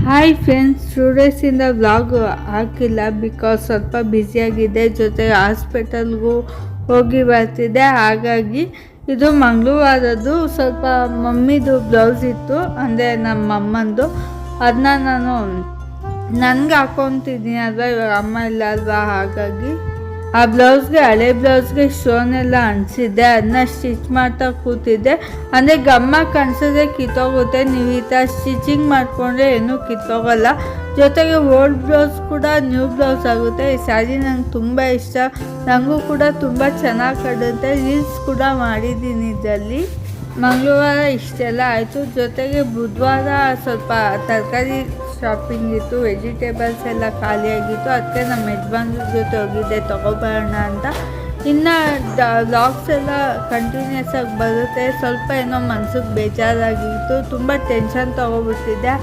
Hi friends, 2 ಡೇಸಿಂದ vlog ಹಾಕಿಲ್ಲ because ಸ್ವಲ್ಪ ಬ್ಯುಸಿಯಾಗಿದೆ. ಜೊತೆಗೆ ಹಾಸ್ಪಿಟಲ್ಗೂ ಹೋಗಿ ಬರ್ತಿದ್ದೆ. ಹಾಗಾಗಿ ಇದು ಮಂಗಳವಾರದ್ದು ಸ್ವಲ್ಪ ಮಮ್ಮಿದು ಬ್ಲೌಸ್ ಇತ್ತು, ಅಂದರೆ ನಮ್ಮ ಅಮ್ಮಂದು. ಅದನ್ನ ನಾನು ನನಗೆ ಹಾಕ್ಕೊತಿದ್ದೀನಿ ಅಲ್ವಾ, ಇವಾಗ ಅಮ್ಮ ಇಲ್ಲ ಅಲ್ವಾ. ಹಾಗಾಗಿ ಆ ಬ್ಲೌಸ್ಗೆ, ಹಳೆ ಬ್ಲೌಸ್ಗೆ ಸ್ಟೋನೆಲ್ಲ ಅಂಟಿಸಿದ್ದೆ. ಅದನ್ನ ಸ್ಟಿಚ್ ಮಾಡ್ತಾ ಕೂತಿದ್ದೆ. ಅಂದರೆ ಗಮ್ಮ ಕಾಣಿಸಿದ್ರೆ ಕಿತ್ತೋಗುತ್ತೆ. ನೀವು ಈ ಥರ ಸ್ಟಿಚಿಂಗ್ ಮಾಡಿಕೊಂಡ್ರೆ ಏನೂ ಕಿತ್ತೋಗಲ್ಲ. ಜೊತೆಗೆ ಓಲ್ಡ್ ಬ್ಲೌಸ್ ಕೂಡ ನ್ಯೂ ಬ್ಲೌಸ್ ಆಗುತ್ತೆ. ಈ ಸ್ಯಾರಿ ನಂಗೆ ತುಂಬ ಇಷ್ಟ, ನನಗೂ ಕೂಡ ತುಂಬ ಚೆನ್ನಾಗಿ ಕಾಣುತ್ತೆ. ರೀಲ್ಸ್ ಕೂಡ ಮಾಡಿದ್ದೀನಿ ಇದರಲ್ಲಿ. ಮಂಗಳವಾರ ಇಷ್ಟೆಲ್ಲ ಆಯಿತು. ಜೊತೆಗೆ ಬುಧವಾರ ಸ್ವಲ್ಪ ತರಕಾರಿ ಶಾಪಿಂಗ್ ಇತ್ತು, ವೆಜಿಟೇಬಲ್ಸ್ ಎಲ್ಲ ಖಾಲಿಯಾಗಿತ್ತು. ಅದಕ್ಕೆ ನಮ್ಮ ಯಜಮಾನ್ರ ಜೊತೆ ಹೋಗಿದ್ದೆ ತೊಗೊಬರೋಣ ಅಂತ. ಇನ್ನು ವ್ಲಾಗ್ಸ್ ಎಲ್ಲ ಕಂಟಿನ್ಯೂಸ್ ಆಗಿ ಬರುತ್ತೆ. ಸ್ವಲ್ಪ ಏನೋ ಮನ್ಸಿಗೆ ಬೇಜಾರಾಗಿತ್ತು, ತುಂಬ ಟೆನ್ಷನ್ ತೊಗೊಬಿಟ್ಟಿದ್ದೆ.